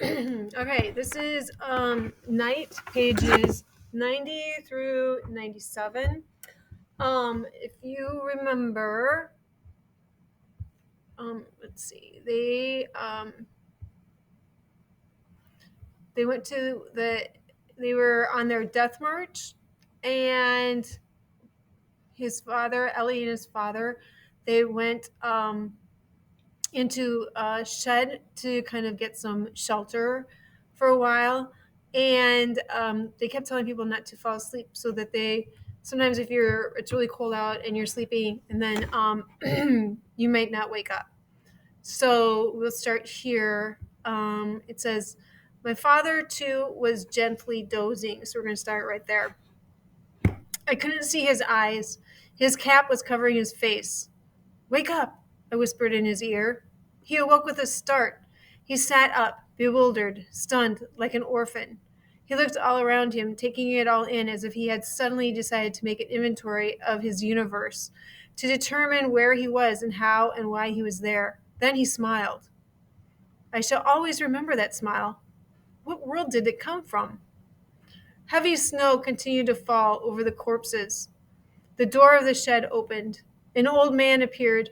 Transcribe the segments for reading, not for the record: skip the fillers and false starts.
Okay, this is night pages 90 through 97. If you remember, let's see, they went to they were on their death march, and his father, Ellie and his father, they went into a shed to kind of get some shelter for a while. And they kept telling people not to fall asleep so that they sometimes if it's really cold out and you're sleeping and then you might not wake up. So we'll start here. It says, my father too was gently dozing. So we're going to start right there. I couldn't see his eyes. His cap was covering his face. Wake up, I whispered in his ear. He awoke with a start. He sat up, bewildered, stunned, like an orphan. He looked all around him, taking it all in as if he had suddenly decided to make an inventory of his universe, to determine where he was and how and why he was there. Then he smiled. I shall always remember that smile. What world did it come from? Heavy snow continued to fall over the corpses. The door of the shed opened. An old man appeared.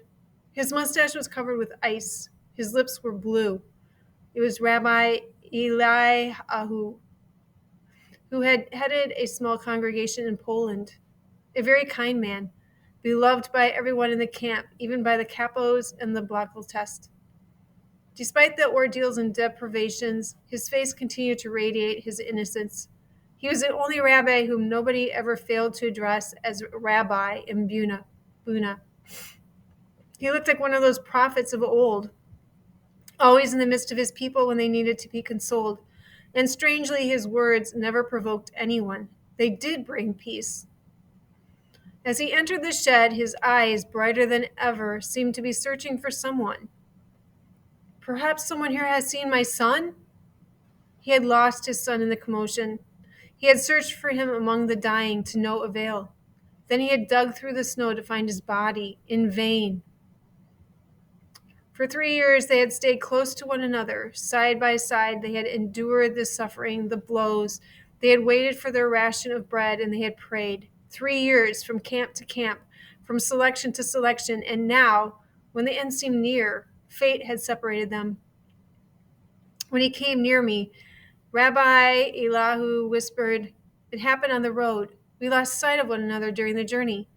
His mustache was covered with ice. His lips were blue. It was Rabbi Eliyahu, who had headed a small congregation in Poland. A very kind man, beloved by everyone in the camp, even by the capos and the Blockeltest. Despite the ordeals and deprivations, his face continued to radiate his innocence. He was the only rabbi whom nobody ever failed to address as rabbi in Buna. He looked like one of those prophets of old, always in the midst of his people when they needed to be consoled. And strangely, his words never provoked anyone. They did bring peace. As he entered the shed, his eyes, brighter than ever, seemed to be searching for someone. Perhaps someone here has seen my son? He had lost his son in the commotion. He had searched for him among the dying to no avail. Then he had dug through the snow to find his body, in vain. For 3 years they had stayed close to one another. Side by side they had endured the suffering, the blows. They had waited for their ration of bread, and they had prayed. 3 years from camp to camp, from selection to selection, and now, when the end seemed near, fate had separated them. When he came near me, Rabbi Eliyahu whispered, it happened on the road. We lost sight of one another during the journey.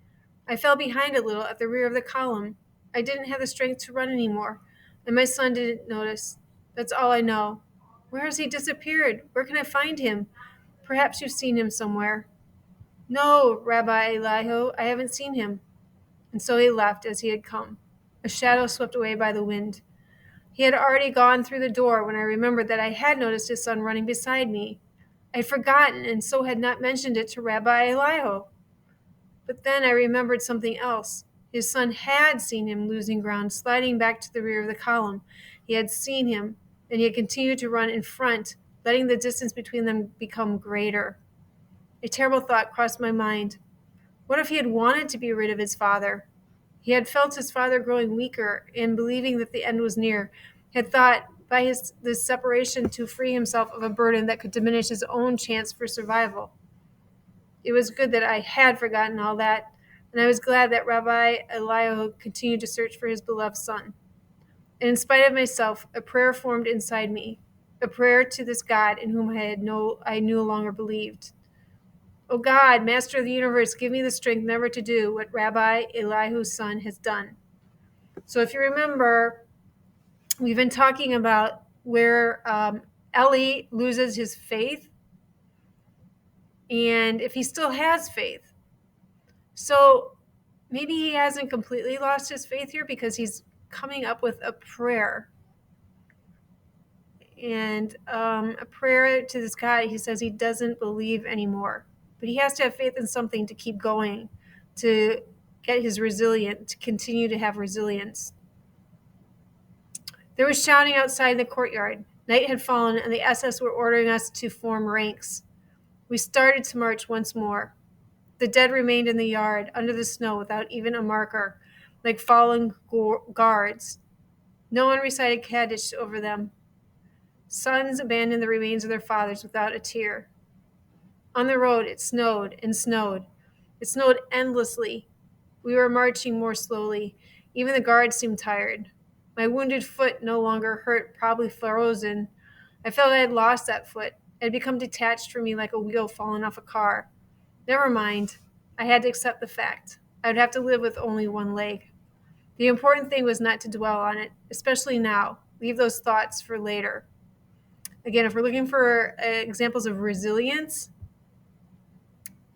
I fell behind a little at the rear of the column. I didn't have the strength to run anymore, and my son didn't notice. That's all I know. Where has he disappeared? Where can I find him? Perhaps you've seen him somewhere. No, Rabbi Eliyahu, I haven't seen him. And so he left as he had come, a shadow swept away by the wind. He had already gone through the door when I remembered that I had noticed his son running beside me. I had forgotten and so had not mentioned it to Rabbi Eliyahu. But then I remembered something else. His son had seen him losing ground, sliding back to the rear of the column. He had seen him, and he had continued to run in front, letting the distance between them become greater. A terrible thought crossed my mind. What if he had wanted to be rid of his father? He had felt his father growing weaker, and believing that the end was near, had thought by this separation to free himself of a burden that could diminish his own chance for survival. It was good that I had forgotten all that, and I was glad that Rabbi Eliyahu continued to search for his beloved son. And in spite of myself, a prayer formed inside me, a prayer to this God in whom I no longer believed. O God, Master of the universe, give me the strength never to do what Rabbi Eliyahu's son has done. So if you remember, we've been talking about where Eli loses his faith, and if he still has faith. So maybe he hasn't completely lost his faith here because he's coming up with a prayer. And a prayer to this guy. He says he doesn't believe anymore, but he has to have faith in something to keep going, to get his resilience, to continue to have resilience. There was shouting outside the courtyard. Night had fallen, and the SS were ordering us to form ranks. We started to march once more. The dead remained in the yard, under the snow, without even a marker, like fallen guards. No one recited Kaddish over them. Sons abandoned the remains of their fathers without a tear. On the road, it snowed and snowed. It snowed endlessly. We were marching more slowly. Even the guards seemed tired. My wounded foot no longer hurt, probably frozen. I felt I had lost that foot. It had become detached from me like a wheel fallen off a car. Never mind. I had to accept the fact. I would have to live with only one leg. The important thing was not to dwell on it, especially now. Leave those thoughts for later. Again, if we're looking for examples of resilience,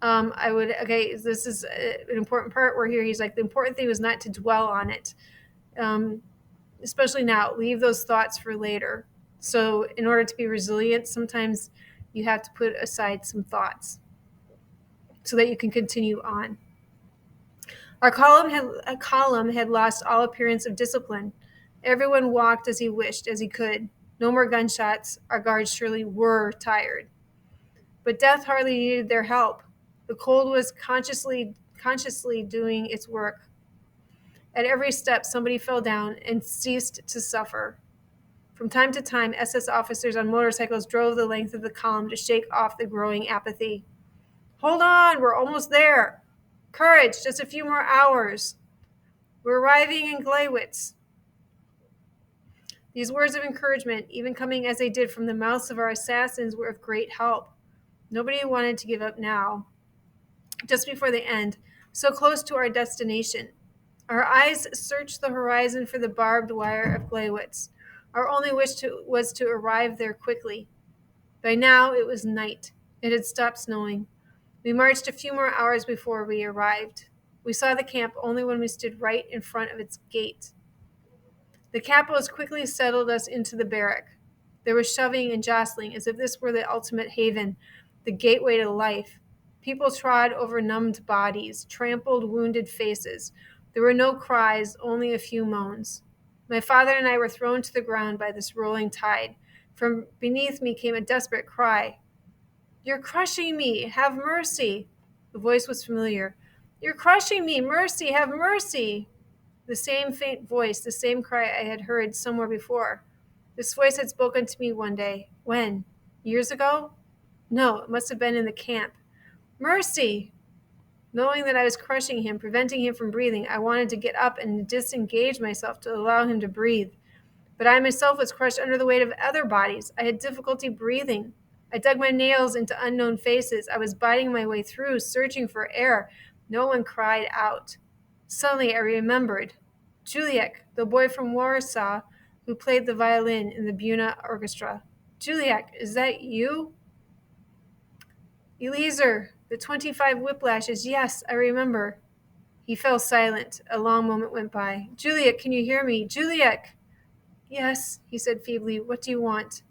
this is an important part where here he's like, the important thing was not to dwell on it. Especially now, leave those thoughts for later. So in order to be resilient, sometimes you have to put aside some thoughts so that you can continue on. Our column had lost all appearance of discipline. Everyone walked as he wished, as he could. No more gunshots. Our guards surely were tired. But death hardly needed their help. The cold was consciously doing its work. At every step, somebody fell down and ceased to suffer. From time to time, SS officers on motorcycles drove the length of the column to shake off the growing apathy. Hold on, we're almost there. Courage, just a few more hours. We're arriving in Gleiwitz. These words of encouragement, even coming as they did from the mouths of our assassins, were of great help. Nobody wanted to give up now. Just before the end, so close to our destination. Our eyes searched the horizon for the barbed wire of Gleiwitz. Our only wish was to arrive there quickly. By now, it was night. It had stopped snowing. We marched a few more hours before we arrived. We saw the camp only when we stood right in front of its gate. The capitals quickly settled us into the barrack. There was shoving and jostling as if this were the ultimate haven, the gateway to life. People trod over numbed bodies, trampled wounded faces. There were no cries, only a few moans. My father and I were thrown to the ground by this rolling tide. From beneath me came a desperate cry. You're crushing me! Have mercy! The voice was familiar. You're crushing me! Mercy! Have mercy! The same faint voice, the same cry I had heard somewhere before. This voice had spoken to me one day. When? Years ago? No, it must have been in the camp. Mercy! Knowing that I was crushing him, preventing him from breathing, I wanted to get up and disengage myself to allow him to breathe. But I myself was crushed under the weight of other bodies. I had difficulty breathing. I dug my nails into unknown faces. I was biting my way through, searching for air. No one cried out. Suddenly I remembered. Juliek, the boy from Warsaw who played the violin in the Buna orchestra. Juliek, is that you? Eliezer, the 25 whiplashes. Yes, I remember. He fell silent. A long moment went by. Juliek, can you hear me? Juliek! Yes, he said feebly. What do you want?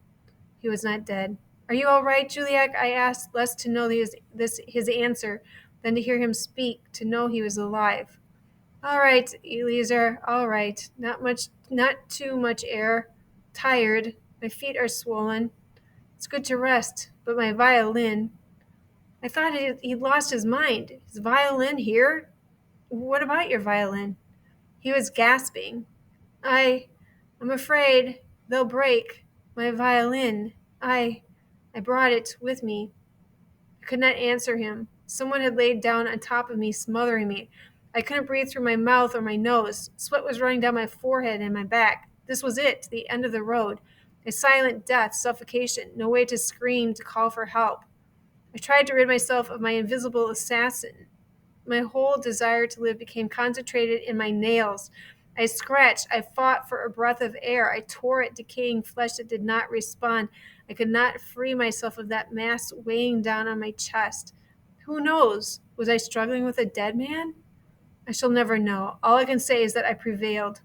He was not dead. Are you all right, Juliek? I asked, less to know his answer than to hear him speak, to know he was alive. All right, Eliezer, all right. Not too much air. Tired. My feet are swollen. It's good to rest, but my violin. I thought he'd lost his mind. His violin here? What about your violin? He was gasping. I'm afraid they'll break my violin. I brought it with me. I could not answer him. Someone had laid down on top of me, smothering me. I couldn't breathe through my mouth or my nose. Sweat was running down my forehead and my back. This was it, the end of the road. A silent death, suffocation, no way to scream, to call for help. I tried to rid myself of my invisible assassin. My whole desire to live became concentrated in my nails. I scratched. I fought for a breath of air. I tore at decaying flesh that did not respond. I could not free myself of that mass weighing down on my chest. Who knows? Was I struggling with a dead man? I shall never know. All I can say is that I prevailed.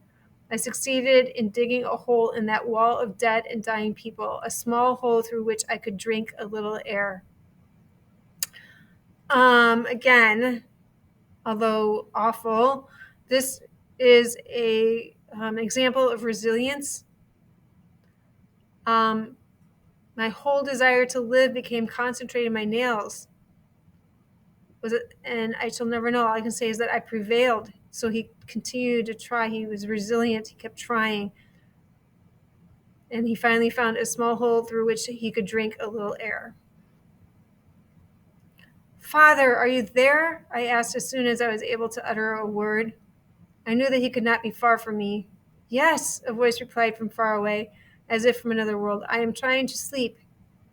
I succeeded in digging a hole in that wall of dead and dying people, a small hole through which I could drink a little air. Again, although awful, this is a example of resilience. My whole desire to live became concentrated in my nails. And I shall never know. All I can say is that I prevailed. So he continued to try. He was resilient. He kept trying. and he finally found a small hole through which he could drink a little air. "Father, are you there?" I asked as soon as I was able to utter a word. I knew that he could not be far from me. "Yes," a voice replied from far away, as if from another world. "I am trying to sleep."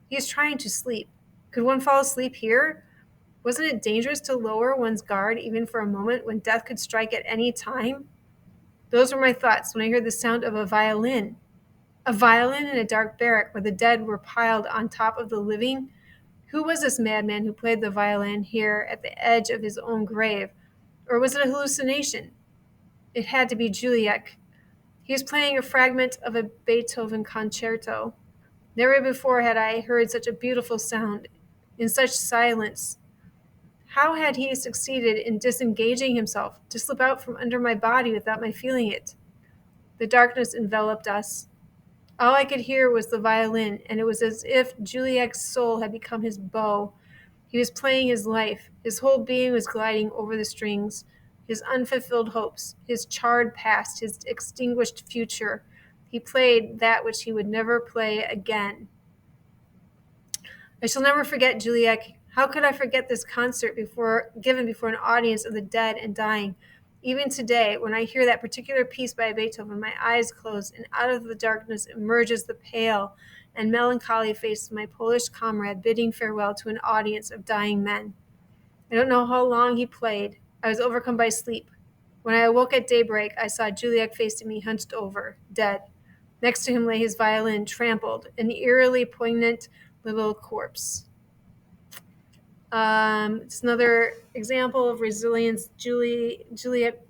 He is trying to sleep. Could one fall asleep here? Wasn't it dangerous to lower one's guard even for a moment when death could strike at any time? Those were my thoughts when I heard the sound of a violin. A violin in a dark barrack where the dead were piled on top of the living? Who was this madman who played the violin here at the edge of his own grave? Or was it a hallucination? It had to be Juliek. He was playing a fragment of a Beethoven concerto. Never before had I heard such a beautiful sound, in such silence. How had he succeeded in disengaging himself, to slip out from under my body without my feeling it? The darkness enveloped us. All I could hear was the violin, and it was as if Juliek's soul had become his bow. He was playing his life. His whole being was gliding over the strings. His unfulfilled hopes, his charred past, his extinguished future. He played that which he would never play again. I shall never forget Juliek. How could I forget this concert given before an audience of the dead and dying? Even today, when I hear that particular piece by Beethoven, my eyes close, and out of the darkness emerges the pale and melancholy face of my Polish comrade bidding farewell to an audience of dying men. I don't know how long he played. I was overcome by sleep. When I awoke at daybreak, I saw Juliek facing me, hunched over, dead. Next to him lay his violin, trampled, an eerily poignant little corpse. It's another example of resilience. Juliet,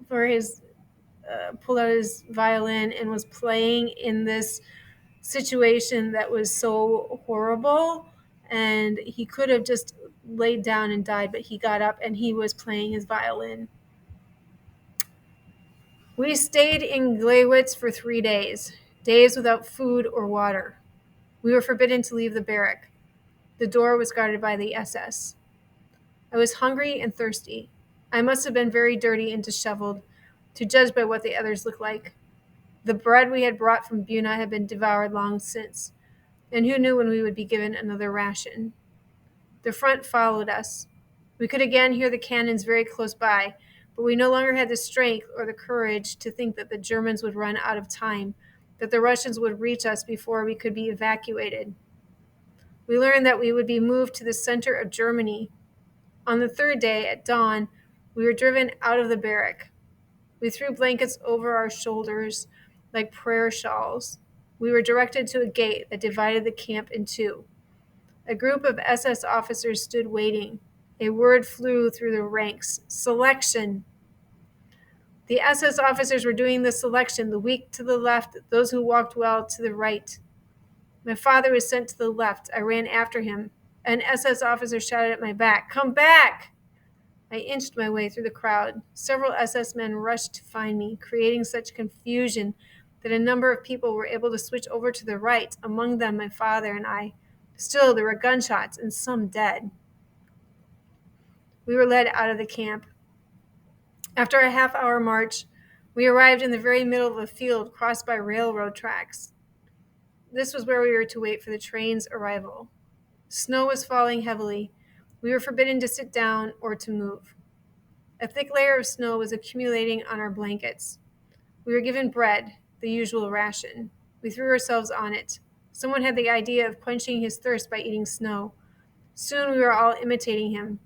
for his pulled out his violin and was playing in this situation that was so horrible, and he could have just laid down and died, but he got up and he was playing his violin. We stayed in Gleiwitz for 3 days, days without food or water. We were forbidden to leave the barrack. The door was guarded by the SS. I was hungry and thirsty. I must have been very dirty and disheveled, to judge by what the others looked like. The bread we had brought from Buna had been devoured long since, and who knew when we would be given another ration? The front followed us. We could again hear the cannons very close by, but we no longer had the strength or the courage to think that the Germans would run out of time, that the Russians would reach us before we could be evacuated. We learned that we would be moved to the center of Germany. On the third day, at dawn, we were driven out of the barrack. We threw blankets over our shoulders like prayer shawls. We were directed to a gate that divided the camp in two. A group of SS officers stood waiting. A word flew through the ranks: selection. The SS officers were doing the selection, the weak to the left, those who walked well to the right. My father was sent to the left. I ran after him. An SS officer shouted at my back, "Come back!" I inched my way through the crowd. Several SS men rushed to find me, creating such confusion that a number of people were able to switch over to the right, among them my father and I. Still, there were gunshots and some dead. We were led out of the camp. After a half-hour march, we arrived in the very middle of a field crossed by railroad tracks. This was where we were to wait for the train's arrival. Snow was falling heavily. We were forbidden to sit down or to move. A thick layer of snow was accumulating on our blankets. We were given bread, the usual ration. We threw ourselves on it. Someone had the idea of quenching his thirst by eating snow. Soon we were all imitating him.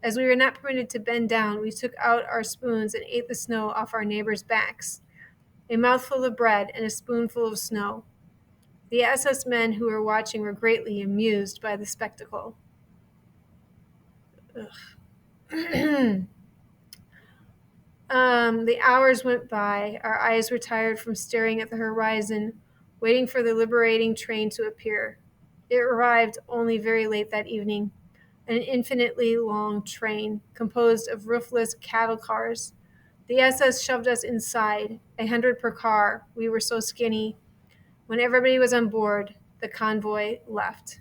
As we were not permitted to bend down, we took out our spoons and ate the snow off our neighbors' backs. A mouthful of bread and a spoonful of snow. The SS men who were watching were greatly amused by the spectacle. The hours went by. Our eyes were tired from staring at the horizon, waiting for the liberating train to appear. It arrived only very late that evening, an infinitely long train composed of roofless cattle cars. The SS shoved us inside, 100 per car. We were so skinny. When everybody was on board, the convoy left.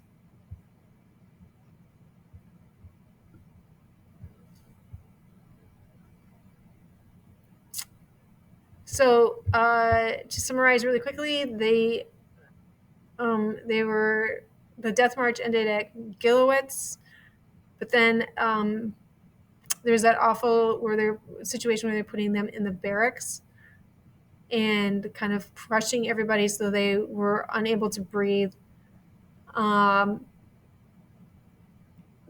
So to summarize really quickly, they were the death march ended at Gilowitz, but then there was that awful situation where they're putting them in the barracks and kind of crushing everybody so they were unable to breathe. Um,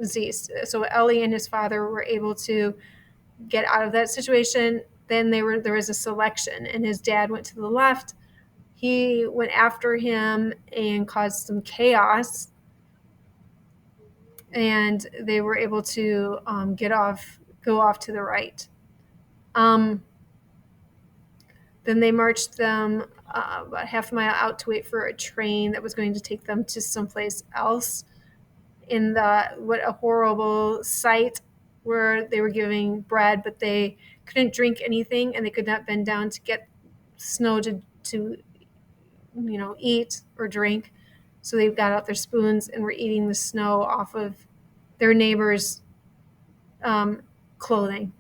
so Ellie and his father were able to get out of that situation. Then there was a selection, and his dad went to the left. He went after him and caused some chaos, and they were able to go off to the right. Then they marched them about half a mile out to wait for a train that was going to take them to someplace else. What a horrible sight, where they were giving bread, but they couldn't drink anything, and they could not bend down to get snow to eat or drink. So they got out their spoons and were eating the snow off of their neighbors' clothing.